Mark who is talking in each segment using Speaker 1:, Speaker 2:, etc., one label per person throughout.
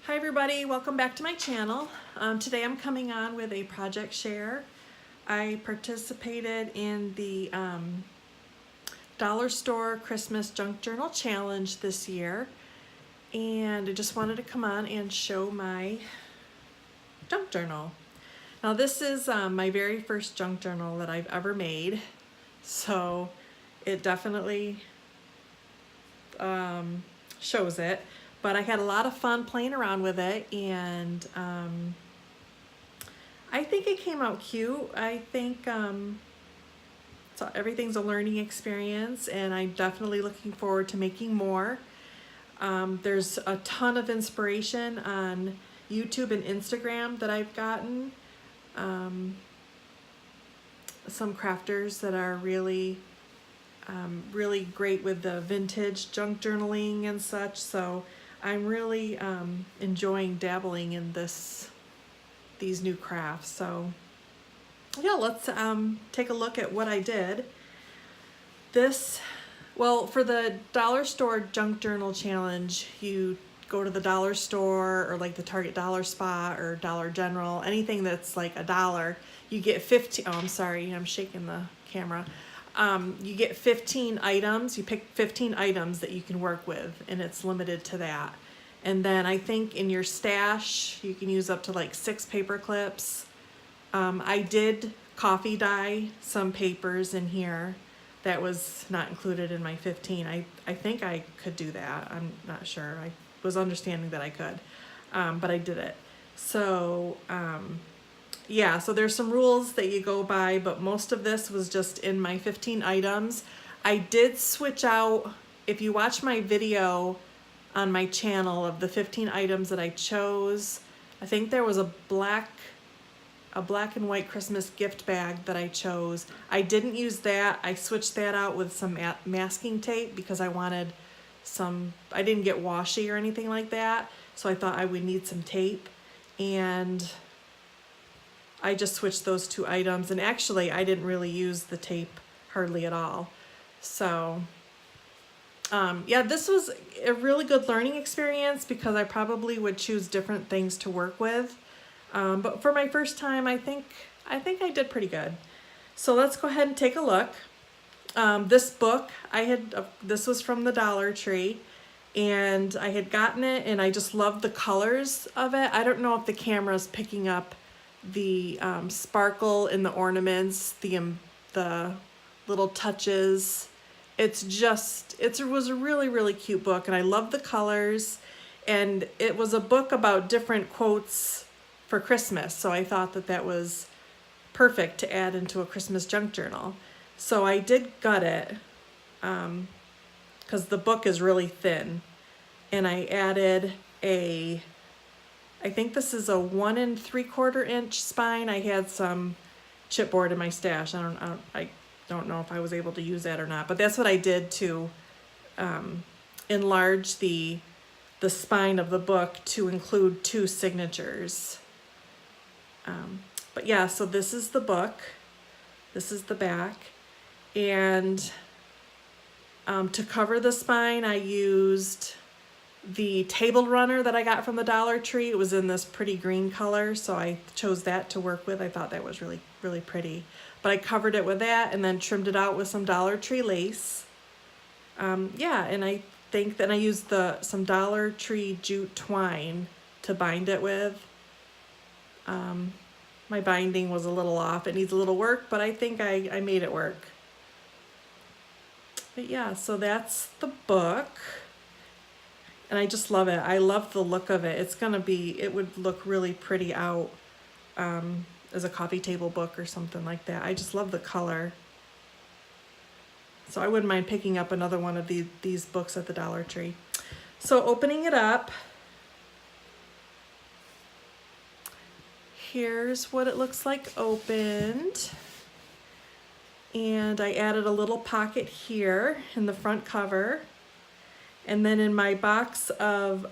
Speaker 1: Hi everybody, welcome back to my channel. Today I'm coming on with a project share. I participated in the Dollar Store Christmas Junk Journal Challenge this year, and I just wanted to come on and show my junk journal. Now this is my very first junk journal that I've ever made, so it definitely shows it. But I had a lot of fun playing around with it, and I think it came out cute. I think so everything's a learning experience, and I'm definitely looking forward to making more. There's a ton of inspiration on YouTube and Instagram that I've gotten. Some crafters that are really great with the vintage junk journaling and such, so I'm really enjoying dabbling in these new crafts. So yeah, let's take a look at what I did. Well, for the Dollar Store Junk Journal Challenge, you go to the dollar store or like the Target Dollar Spot or Dollar General, anything that's like $1, you get 15, oh, I'm sorry, I'm shaking the camera. You get 15 items, you pick 15 items that you can work with, and it's limited to that. And then I think in your stash, you can use up to like 6 paper clips. I did coffee dye some papers in here. That was not included in my 15. I think I could do that. I'm not sure. I was understanding that I could, but I did it. So, yeah, so there's some rules that you go by, but most of this was just in my 15 items. I did switch out, if you watch my video on my channel of the 15 items that I chose, I think there was a black and white Christmas gift bag that I chose. I didn't use that. I switched that out with some masking tape because I wanted I didn't get washi or anything like that, so I thought I would need some tape, and I just switched those 2 items, and actually I didn't really use the tape hardly at all. So yeah, this was a really good learning experience because I probably would choose different things to work with. But for my first time, I think I did pretty good. So let's go ahead and take a look. This book, this was from the Dollar Tree, and I had gotten it, and I just loved the colors of it. I don't know if the camera's picking up the sparkle in the ornaments, the little touches. It was a really cute book, and I love the colors, and it was a book about different quotes for Christmas, so I thought that was perfect to add into a Christmas junk journal. So I did gut it because the book is really thin, and I added I think this is a 1 3/4 inch spine. I had some chipboard in my stash. I don't know if I was able to use that or not, but that's what I did to enlarge the spine of the book to include 2 signatures. But yeah, so this is the book. This is the back. And to cover the spine, I used the table runner that I got from the Dollar Tree. It was in this pretty green color, so I chose that to work with. I thought that was really pretty. But I covered it with that and then trimmed it out with some Dollar Tree lace. Yeah, and I think that I used some Dollar Tree jute twine to bind it with. My binding was a little off. It needs a little work, but I think I made it work. But yeah, so that's the book. And I just love it. I love the look of it. It would look really pretty out as a coffee table book or something like that. I just love the color. So I wouldn't mind picking up another one of these books at the Dollar Tree. So opening it up, here's what it looks like opened. And I added a little pocket here in the front cover. And then in my box of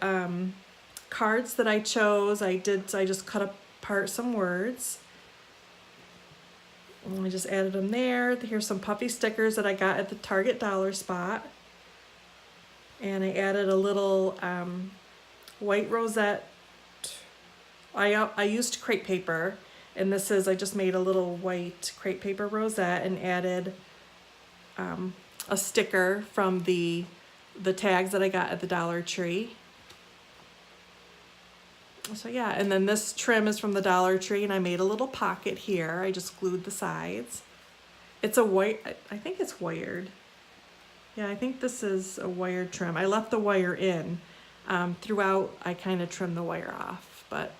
Speaker 1: cards that I chose, I just cut apart some words. And I just added them there. Here's some puffy stickers that I got at the Target Dollar Spot. And I added a little white rosette I used crepe paper, and this is, I just made a little white crepe paper rosette and added a sticker from the tags that I got at the Dollar Tree. So yeah, and then this trim is from the Dollar Tree, and I made a little pocket here. I just glued the sides. It's a white, I think it's wired. Yeah, I think this is a wired trim. I left the wire in. Throughout, I kind of trimmed the wire off, but,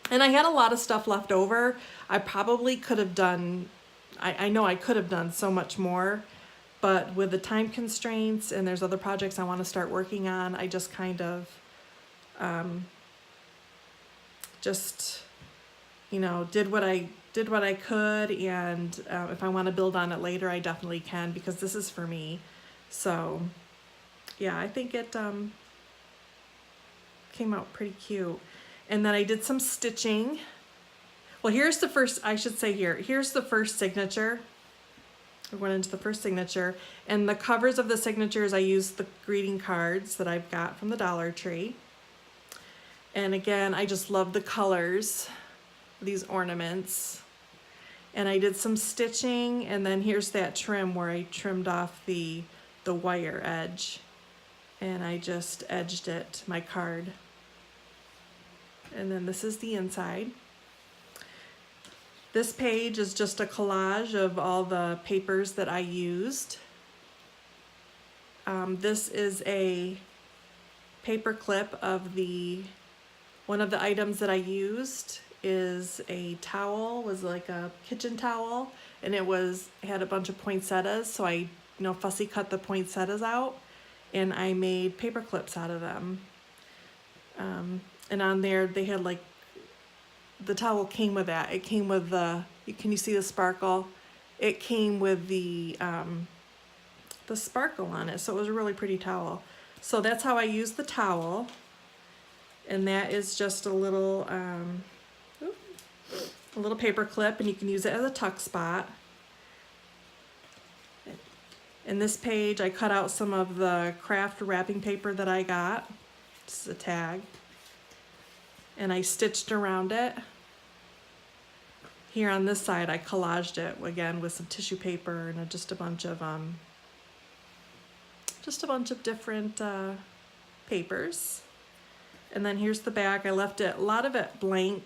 Speaker 1: and I had a lot of stuff left over. I probably could have done, I know I could have done so much more, but with the time constraints and there's other projects I want to start working on, I just kind of, just, you know, did what I could, and if I want to build on it later, I definitely can, because this is for me. So yeah, I think it came out pretty cute. And then I did some stitching. Well, here's the first, I should say here's the first signature. I went into the first signature, and the covers of the signatures, I used the greeting cards that I've got from the Dollar Tree. And again, I just love the colors, these ornaments. And I did some stitching, and then here's that trim where I trimmed off the wire edge, and I just edged it, my card. And then this is the inside. This page is just a collage of all the papers that I used. This is a paper clip of one of the items that I used is a towel, was like a kitchen towel, and it had a bunch of poinsettias, so I fussy cut the poinsettias out, and I made paper clips out of them. And on there they had like, the towel came with that. It came with can you see the sparkle? It came with the sparkle on it, so it was a really pretty towel. So that's how I used the towel, and that is just a little paper clip, and you can use it as a tuck spot. In this page, I cut out some of the craft wrapping paper that I got. This is a tag. And I stitched around it. Here on this side, I collaged it again with some tissue paper and just a bunch of different papers. And then here's the back. I left a lot of it blank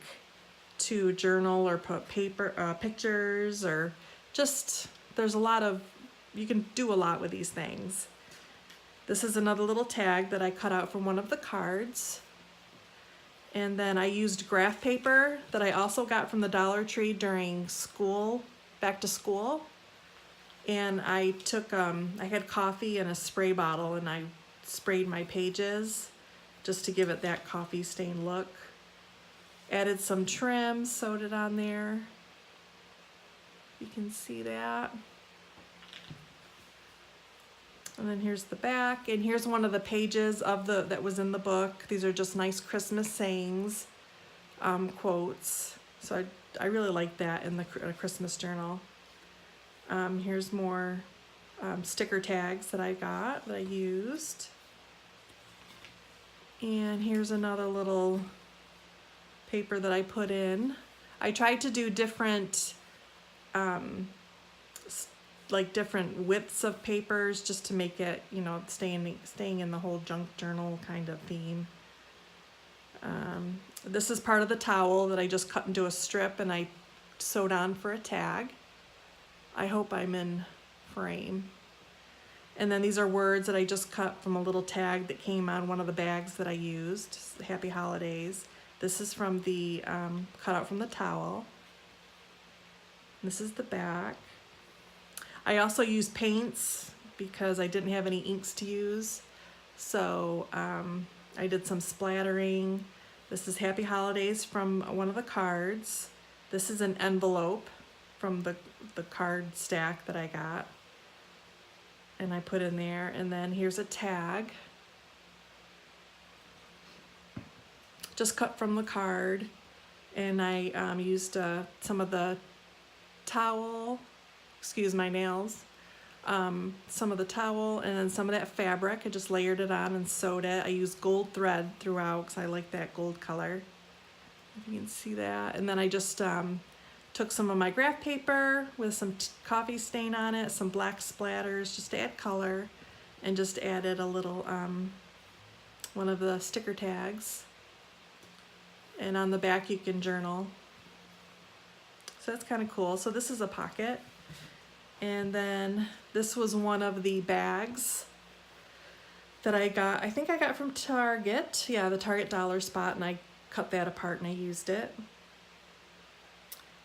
Speaker 1: to journal or put paper, pictures, or just, there's a lot of, you can do a lot with these things. This is another little tag that I cut out from one of the cards. And then I used graph paper that I also got from the Dollar Tree during school, back to school. And I took, I had coffee in a spray bottle, and I sprayed my pages just to give it that coffee stain look. Added some trim, sewed it on there. You can see that. And then here's the back, and here's one of the pages of that was in the book. These are just nice Christmas sayings, quotes. So I really like that in the Christmas journal. Here's more sticker tags that I used. And here's another little paper that I put in. I tried to do different different widths of papers just to make it, staying in the whole junk journal kind of theme. This is part of the towel that I just cut into a strip and I sewed on for a tag. I hope I'm in frame. And then these are words that I just cut from a little tag that came on one of the bags that I used. Happy Holidays. This is from the cutout from the towel. This is the back. I also used paints because I didn't have any inks to use. So I did some splattering. This is Happy Holidays from one of the cards. This is an envelope from the card stack that I got. And I put in there. And then here's a tag. Just cut from the card. And I used some of the towel, excuse my nails, some of the towel, and then some of that fabric. I just layered it on and sewed it. I used gold thread throughout because I like that gold color. if you can see that. And then I just took some of my graph paper with some coffee stain on it, some black splatters just to add color, and just added a little one of the sticker tags. And on the back you can journal. So that's kind of cool. So this is a pocket. And then this was one of the bags that I got, I think I got from Target. Yeah, the Target dollar spot, and I cut that apart and I used it.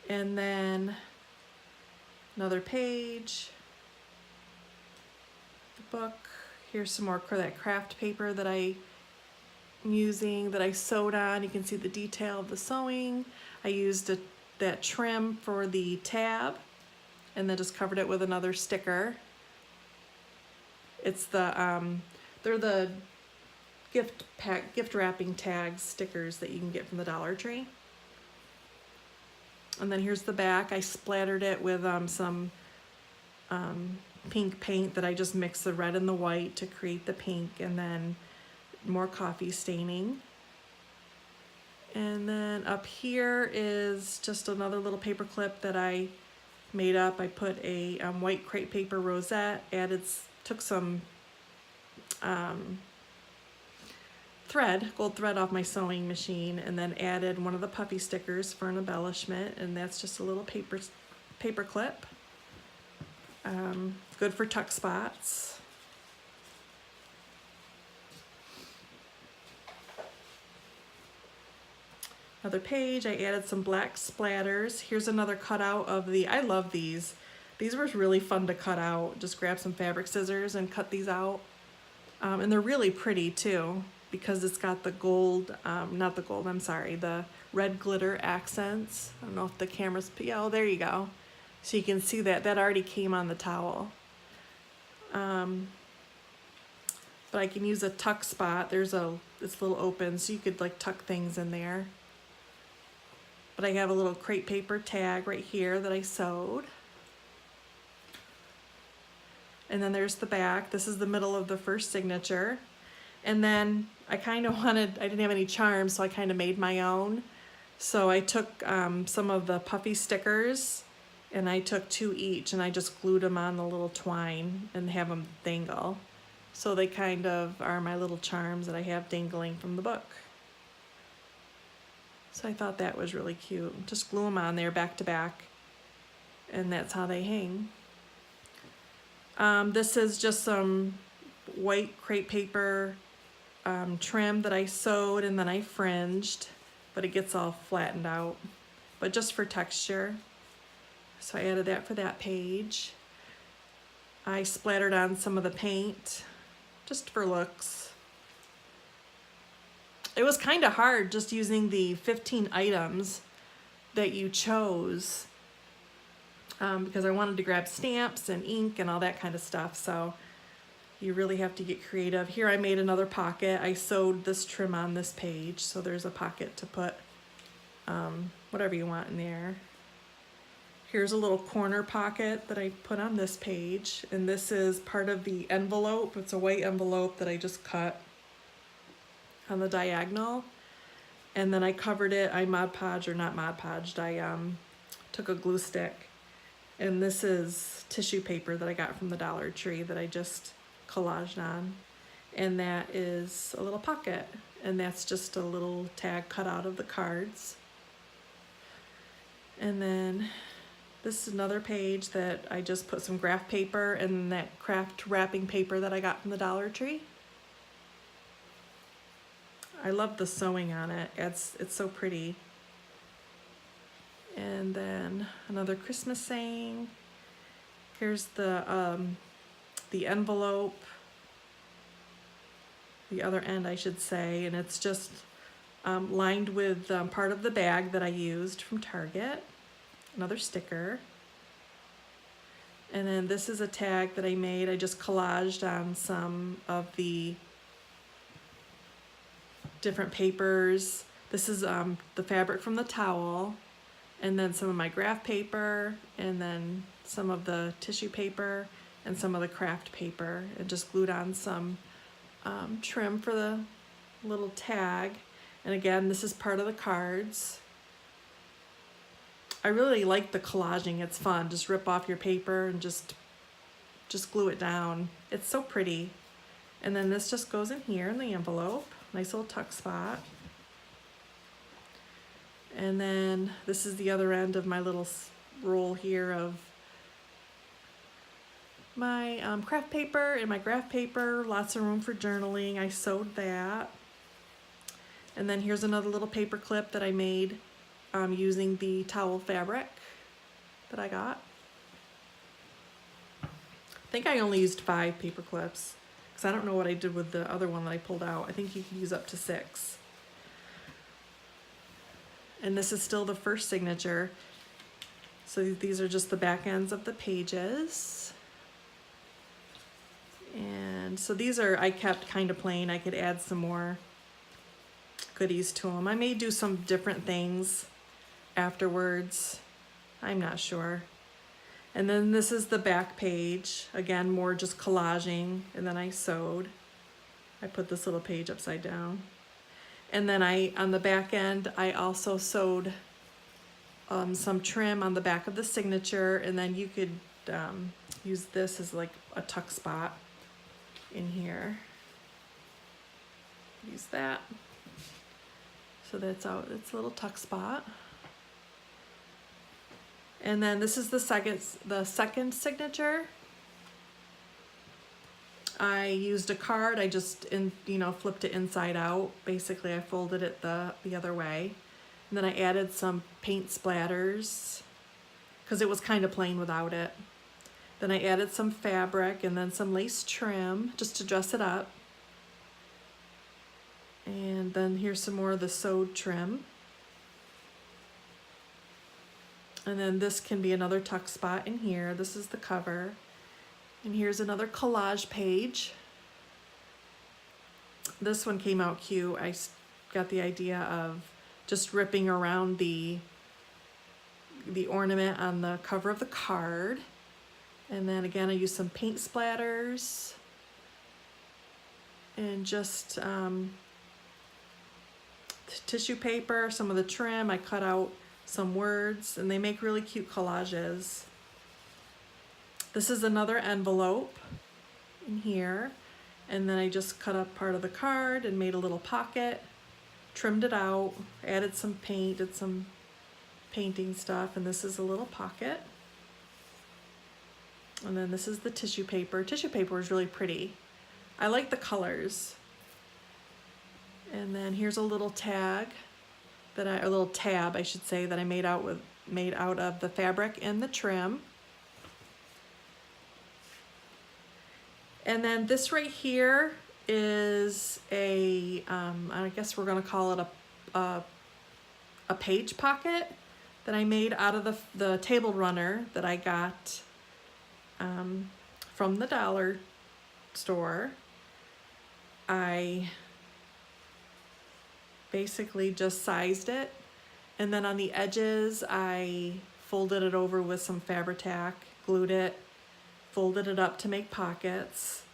Speaker 1: And then another page, the book. Here's some more of that craft paper that I'm using, that I sewed on. You can see the detail of the sewing. I used that trim for the tab, and then just covered it with another sticker. It's the they're the gift wrapping tags stickers that you can get from the Dollar Tree. And then here's the back. I splattered it with some pink paint that I just mixed the red and the white to create the pink, and then more coffee staining. And then up here is just another little paper clip that I made up. I put a white crepe paper rosette, took some gold thread off my sewing machine, and then added one of the puffy stickers for an embellishment, and that's just a little paper clip. Good for tuck spots. Another page, I added some black splatters. Here's another cutout of I love these. These were really fun to cut out. Just grab some fabric scissors and cut these out. And they're really pretty too, because it's got the gold, the red glitter accents. I don't know if the camera's, oh, there you go. So you can see that already came on the towel. But I can use a tuck spot. It's a little open, so you could like tuck things in there. But I have a little crepe paper tag right here that I sewed. And then there's the back. This is the middle of the first signature. And then I didn't have any charms, so I kind of made my own. So I took some of the puffy stickers, and I took 2 each, and I just glued them on the little twine and have them dangle. So they kind of are my little charms that I have dangling from the book. So I thought that was really cute. Just glue them on there back to back, and that's how they hang. This is just some white crepe paper trim that I sewed and then I fringed, but it gets all flattened out, but just for texture. So I added that for that page. I splattered on some of the paint just for looks. It was kind of hard just using the 15 items that you chose, because I wanted to grab stamps and ink and all that kind of stuff. So you really have to get creative. Here I made another pocket. I sewed this trim on this page, so there's a pocket to put whatever you want in there. Here's a little corner pocket that I put on this page, and this is part of the envelope. It's a white envelope that I just cut on the diagonal, and then I covered it. I took a glue stick, and this is tissue paper that I got from the Dollar Tree that I just collaged on, and that is a little pocket, and that's just a little tag cut out of the cards. And then this is another page that I just put some graph paper and that craft wrapping paper that I got from the Dollar Tree. I love the sewing on it. It's so pretty. And then another Christmas saying. Here's the envelope, the other end I should say, and it's just lined with part of the bag that I used from Target. Another sticker. And then this is a tag that I made. I just collaged on some of the different papers. This is the fabric from the towel, and then some of my graph paper, and then some of the tissue paper, and some of the craft paper, and just glued on some trim for the little tag. And again, this is part of the cards. I really like the collaging. It's fun. Just rip off your paper and just glue it down. It's so pretty. And then this just goes in here in the envelope. Nice little tuck spot. And then this is the other end of my little roll here of my craft paper and my graph paper. Lots of room for journaling. I sewed that. And then here's another little paper clip that I made using the towel fabric that I got. I think I only used 5 paper clips because I don't know what I did with the other one that I pulled out. I think you can use up to 6. And this is still the first signature. So these are just the back ends of the pages. And so these are, I kept kind of plain. I could add some more goodies to them. I may do some different things afterwards. I'm not sure. And then this is the back page. Again, more just collaging. And then I sewed. I put this little page upside down. And then on the back end, I also sewed some trim on the back of the signature. And then you could use this as like a tuck spot in here. Use that. So that's out, it's a little tuck spot. And then this is the second signature. I used a card. I just flipped it inside out. Basically, I folded it the other way. And then I added some paint splatters because it was kind of plain without it. Then I added some fabric and then some lace trim just to dress it up. And then here's some more of the sewed trim. And then this can be another tuck spot in here. This is the cover. And here's another collage page. This one came out cute. I got the idea of just ripping around the ornament on the cover of the card. And then again, I used some paint splatters and just tissue paper, some of the trim. I cut out some words and they make really cute collages. This is another envelope in here. And then I just cut up part of the card and made a little pocket, trimmed it out, added some paint, did some painting stuff, and this is a little pocket. And then this is the tissue paper. Tissue paper is really pretty. I like the colors. And then here's a little tag a little tab, I should say, that I made out of the fabric and the trim. And then this right here is I guess we're gonna call it a page pocket that I made out of the table runner that I got from the dollar store. I basically just sized it, and then on the edges I folded it over with some Fabri-Tac, glued it, folded it up to make pockets,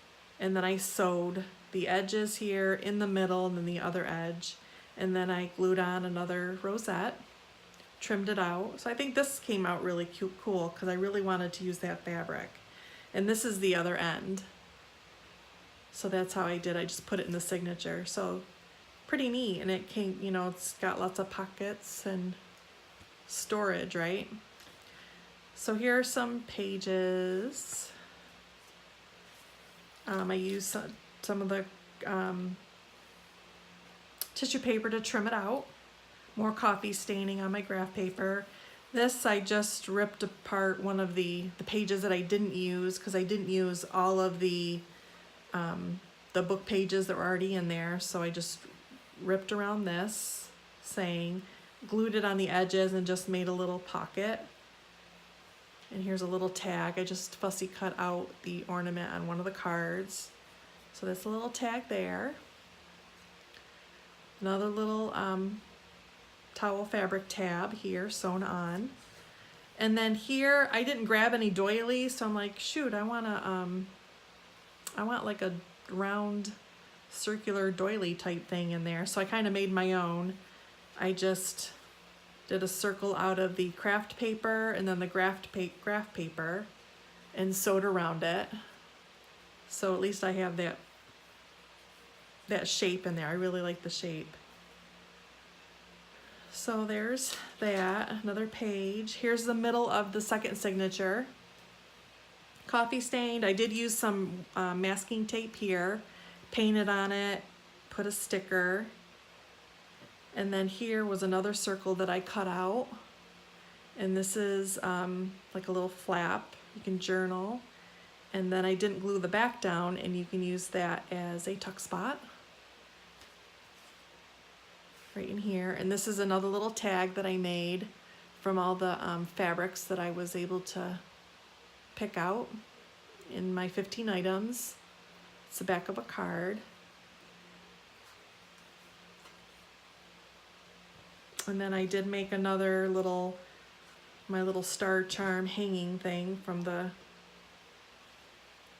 Speaker 1: and then I sewed the edges here in the middle and then the other edge, and then I glued on another rosette, trimmed it out. So I think this came out really cool because I really wanted to use that fabric. And this is the other end. So that's how I did. I just put it in the signature. So pretty neat. And it came, it's got lots of pockets and storage, right? So here are some pages. I used some of the tissue paper to trim it out. More coffee staining on my graph paper. This, I just ripped apart one of the pages that I didn't use because I didn't use all of the book pages that were already in there. So I just ripped around this, glued it on the edges and just made a little pocket. And here's a little tag. I just fussy cut out the ornament on one of the cards. So that's a little tag there. Another little towel fabric tab here sewn on. And then here I didn't grab any doilies, so I'm like, shoot, I want like a round circular doily type thing in there. So I kind of made my own. I just did a circle out of the craft paper and then the graph paper and sewed around it. So at least I have that shape in there. I really like the shape. So there's that, another page. Here's the middle of the second signature. Coffee stained. I did use some masking tape here, painted on it, put a sticker. And then here was another circle that I cut out. And this is like a little flap. You can journal. And then I didn't glue the back down, and you can use that as a tuck spot. Right in here. And this is another little tag that I made from all the fabrics that I was able to pick out in my 15 items. It's the back of a card. And then I did make another my little star charm hanging thing from the,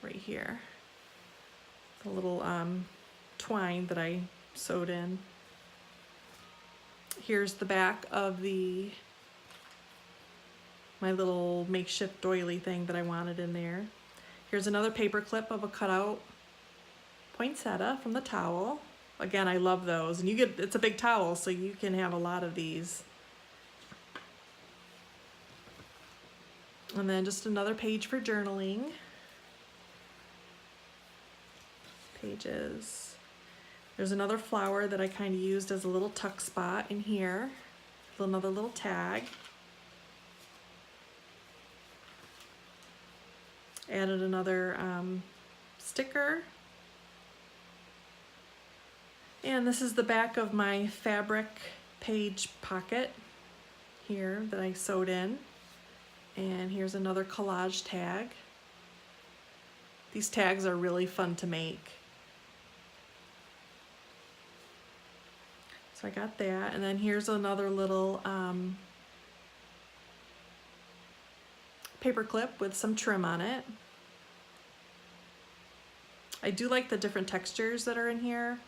Speaker 1: right here. The little twine that I sewed in. Here's the back of my little makeshift doily thing that I wanted in there. Here's another paper clip of a cutout poinsettia from the towel. Again, I love those. And it's a big towel, so you can have a lot of these. And then just another page for journaling. Pages. There's another flower that I kind of used as a little tuck spot in here. Another little tag. Added another sticker. And this is the back of my fabric page pocket here that I sewed in. And here's another collage tag. These tags are really fun to make. So I got that, and then here's another little paper clip with some trim on it. I do like the different textures that are in here.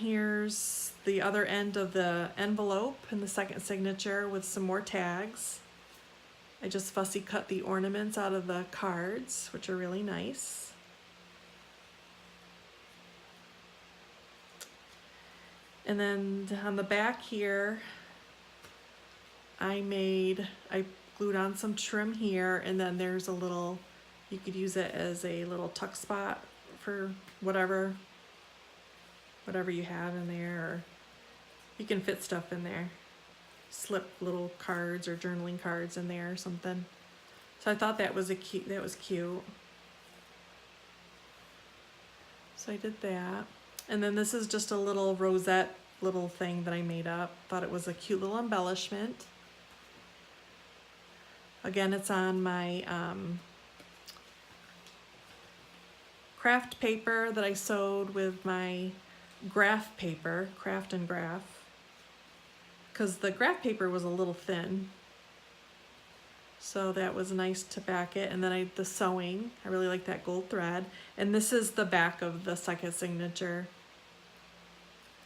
Speaker 1: Here's the other end of the envelope and the second signature with some more tags. I just fussy cut the ornaments out of the cards, which are really nice. And then on the back here, I glued on some trim here, and then there's a little, you could use it as a little tuck spot for whatever you have in there, or you can fit stuff in there. Slip little cards or journaling cards in there or something. So I thought that was cute. So I did that. And then this is just a little rosette little thing that I made up. Thought it was a cute little embellishment. Again, it's on my craft paper that I sewed with my graph paper, craft and graph, because the graph paper was a little thin. So that was nice to back it. And then the sewing, I really like that gold thread. And this is the back of the second signature.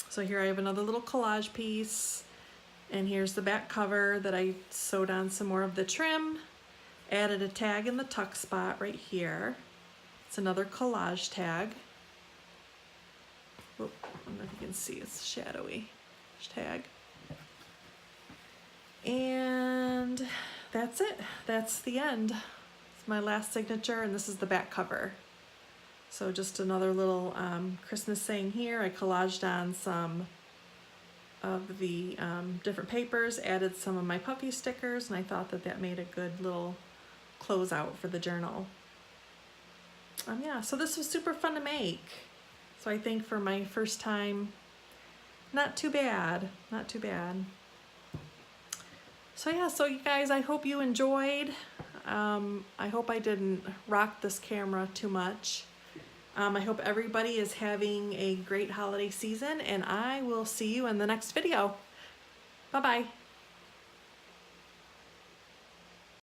Speaker 1: So here I have another little collage piece. And here's the back cover that I sewed on some more of the trim. Added a tag in the tuck spot right here. It's another collage tag. Oh, I don't know if you can see, it's shadowy tag. And that's it. That's the end. It's my last signature, and this is the back cover. So just another little Christmas saying here. I collaged on some of the different papers, added some of my puffy stickers, and I thought that made a good little closeout for the journal. Yeah, so this was super fun to make. So I think for my first time, not too bad, not too bad. So yeah, so you guys, I hope you enjoyed. I hope I didn't rock this camera too much. I hope everybody is having a great holiday season, and I will see you in the next video. Bye-bye.